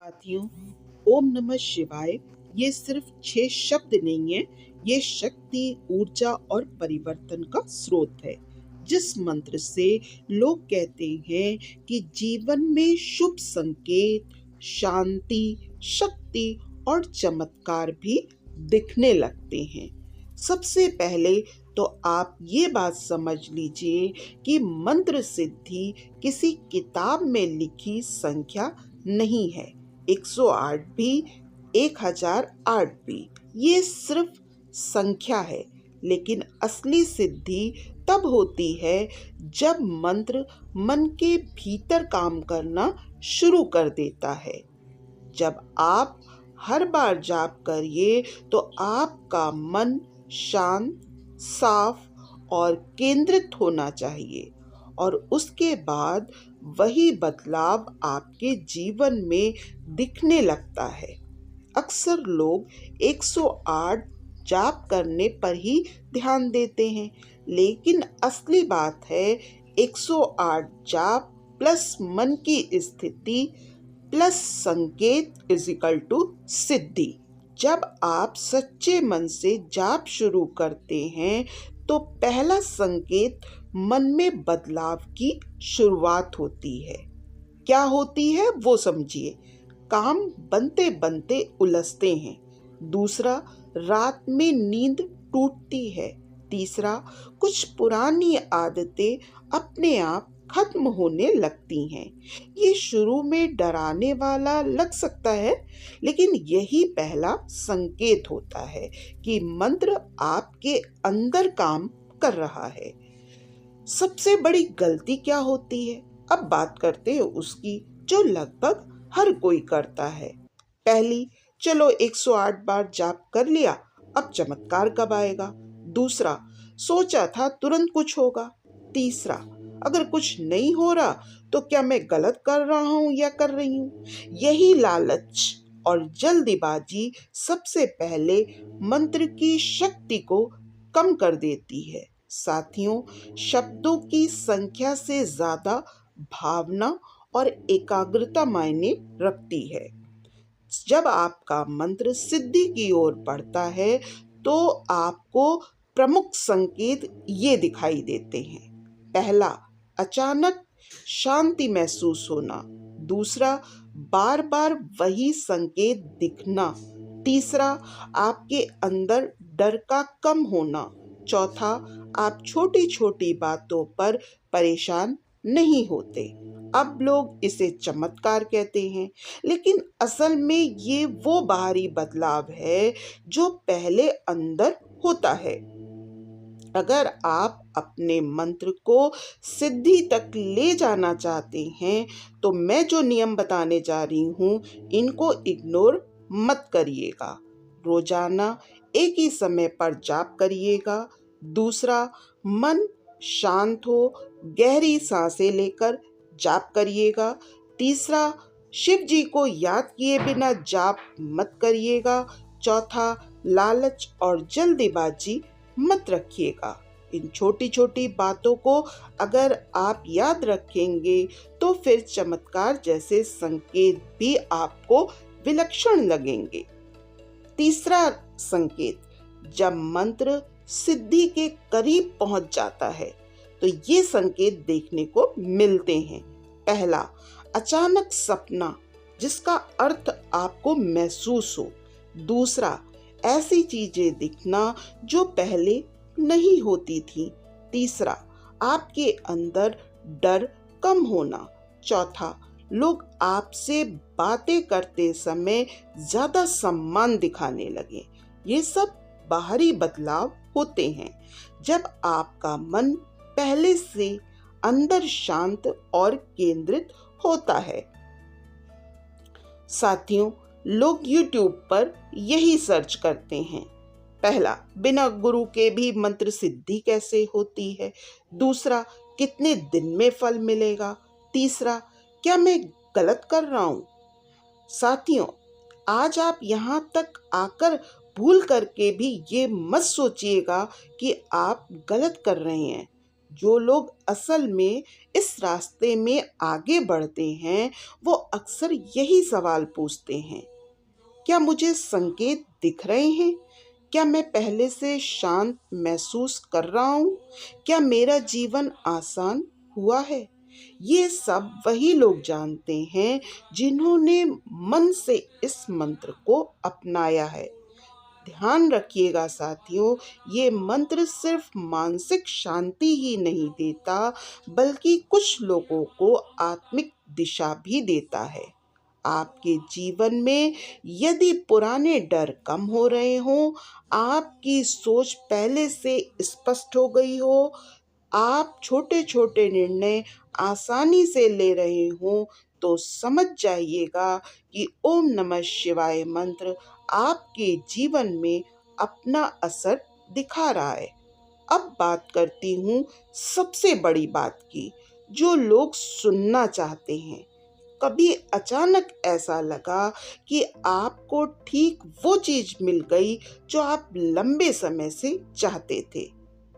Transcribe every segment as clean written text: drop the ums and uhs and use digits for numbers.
साथियों, ओम नमः शिवाय ये सिर्फ 6 शब्द नहीं है। ये शक्ति, ऊर्जा और परिवर्तन का स्रोत है। जिस मंत्र से लोग कहते हैं कि जीवन में शुभ संकेत, शांति, शक्ति और चमत्कार भी दिखने लगते हैं। सबसे पहले तो आप ये बात समझ लीजिए कि मंत्र सिद्धि किसी किताब में लिखी संख्या नहीं है। 108 भी, 1008 भी, ये सिर्फ संख्या है। लेकिन असली सिद्धि तब होती है जब मंत्र मन के भीतर काम करना शुरू कर देता है। जब आप हर बार जाप करिए तो आपका मन शांत, साफ और केंद्रित होना चाहिए, और उसके बाद वही बदलाव आपके जीवन में दिखने लगता है। अक्सर लोग 108 जाप करने पर ही ध्यान देते हैं, लेकिन असली बात है 108 जाप प्लस मन की स्थिति प्लस संकेत इज इक्वल टू सिद्धि। जब आप सच्चे मन से जाप शुरू करते हैं तो पहला संकेत मन में बदलाव की शुरुआत होती है। क्या होती है वो समझिए। काम बनते बनते उलझते हैं। दूसरा, रात में नींद टूटती है। तीसरा, कुछ पुरानी आदतें अपने आप खत्म होने लगती हैं। ये शुरू में डराने वाला लग सकता है, लेकिन यही पहला संकेत होता है कि मंत्र आपके अंदर काम कर रहा है। सबसे बड़ी गलती क्या होती है? अब बात करते हैं उसकी, जो लगभग हर कोई करता है। पहली, चलो 108 बार जाप कर लिया, अब चमत्कार कब आएगा? दूसरा, सोचा था तुरंत कुछ होगा। तीसरा, अगर कुछ नहीं हो रहा तो क्या मैं गलत कर रहा हूँ या कर रही हूँ? यही लालच और जल्दीबाजी सबसे पहले मंत्र की शक्ति को कम कर देती है। साथियों, शब्दों की संख्या से ज्यादा भावना और एकाग्रता मायने रखती है। जब आपका मंत्र सिद्धि की ओर बढ़ता है तो आपको प्रमुख संकेत ये दिखाई देते हैं। पहला, अचानक शांति महसूस होना। दूसरा, बार बार वही संकेत दिखना। तीसरा, आपके अंदर डर का कम होना। चौथा, आप छोटी छोटी बातों पर परेशान नहीं होते। अब लोग इसे चमत्कार कहते हैं, लेकिन असल में ये वो बाहरी बदलाव है जो पहले अंदर होता है। अगर आप अपने मंत्र को सिद्धि तक ले जाना चाहते हैं तो मैं जो नियम बताने जा रही हूँ इनको इग्नोर मत करिएगा। रोजाना एक ही समय पर जाप करिएगा। दूसरा, मन शांत हो, गहरी सांसें लेकर जाप करिएगा। तीसरा, शिव जी को याद किए बिना जाप मत करिएगा। चौथा, लालच और जल्दीबाजी मत रखिएगा। इन छोटी छोटी बातों को अगर आप याद रखेंगे तो फिर चमत्कार जैसे संकेत भी आपको विलक्षण लगेंगे। तीसरा संकेत, जब मंत्र सिद्धि के करीब पहुंच जाता है तो ये संकेत देखने को मिलते हैं। पहला, अचानक सपना जिसका अर्थ आपको महसूस हो। दूसरा, ऐसी चीजें दिखना जो पहले नहीं होती थी। तीसरा, आपके अंदर डर कम होना। चौथा, लोग आपसे बातें करते समय ज्यादा सम्मान दिखाने लगे। ये सब बाहरी बदलाव होते हैं जब आपका मन पहले से अंदर शांत और केंद्रित होता है। साथियों, लोग YouTube पर यही सर्च करते हैं। पहला, बिना गुरु के भी मंत्र सिद्धि कैसे होती है? दूसरा, कितने दिन में फल मिलेगा? तीसरा, क्या मैं गलत कर रहा हूँ? साथियों, आज आप यहाँ तक आकर भूल करके भी ये मत सोचिएगा कि आप गलत कर रहे हैं। जो लोग असल में इस रास्ते में आगे बढ़ते हैं, वो अक्सर यही सवाल पूछते हैं, क्या मुझे संकेत दिख रहे हैं? क्या मैं पहले से शांत महसूस कर रहा हूँ? क्या मेरा जीवन आसान हुआ है? ये सब वही लोग जानते हैं जिन्होंने मन से इस मंत्र को अपनाया है। ध्यान रखिएगा साथियों, ये मंत्र सिर्फ मानसिक शांति ही नहीं देता, बल्कि कुछ लोगों को आत्मिक दिशा भी देता है। आपके जीवन में यदि पुराने डर कम हो रहे हों, आपकी सोच पहले से स्पष्ट हो गई हो, आप छोटे छोटे निर्णय आसानी से ले रहे हों, तो समझ जाइएगा कि ओम नमः शिवाय मंत्र आपके जीवन में अपना असर दिखा रहा है। अब बात करती हूँ सबसे बड़ी बात की, जो लोग सुनना चाहते हैं। कभी अचानक ऐसा लगा कि आपको ठीक वो चीज मिल गई जो आप लंबे समय से चाहते थे,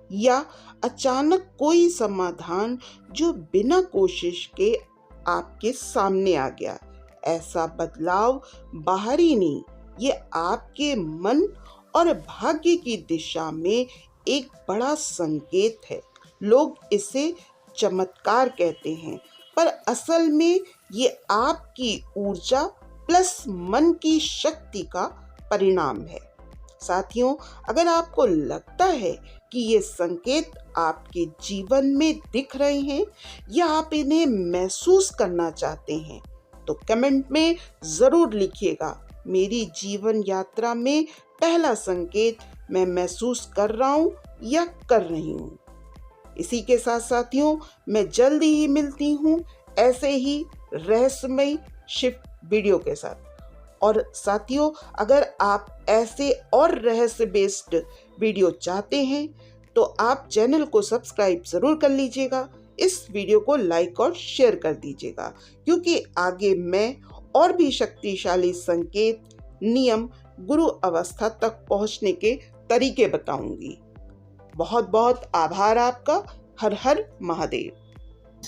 या अचानक कोई समाधान जो बिना कोशिश के आपके सामने आ गया। ऐसा बदलाव बाहरी नहीं, ये आपके मन और भाग्य की दिशा में एक बड़ा संकेत है। लोग इसे चमत्कार कहते हैं, पर असल में ये आपकी ऊर्जा प्लस मन की शक्ति का परिणाम है। साथियों, अगर आपको लगता है कि ये संकेत आपके जीवन में दिख रहे हैं या आप इन्हें महसूस करना चाहते हैं, तो कमेंट में ज़रूर लिखिएगा। मेरी जीवन यात्रा में पहला संकेत मैं महसूस कर रहा हूँ या कर रही हूँ। इसी के साथ साथियों, मैं जल्दी ही मिलती हूँ ऐसे ही रहस्यमय शिव वीडियो के साथ। और साथियों, अगर आप ऐसे और रहस्य बेस्ड वीडियो चाहते हैं तो आप चैनल को सब्सक्राइब ज़रूर कर लीजिएगा। इस वीडियो को लाइक और शेयर कर दीजिएगा, क्योंकि आगे मैं और भी शक्तिशाली संकेत, नियम, गुरु अवस्था तक पहुंचने के तरीके बताऊंगी। बहुत बहुत आभार आपका। हर हर महादेव।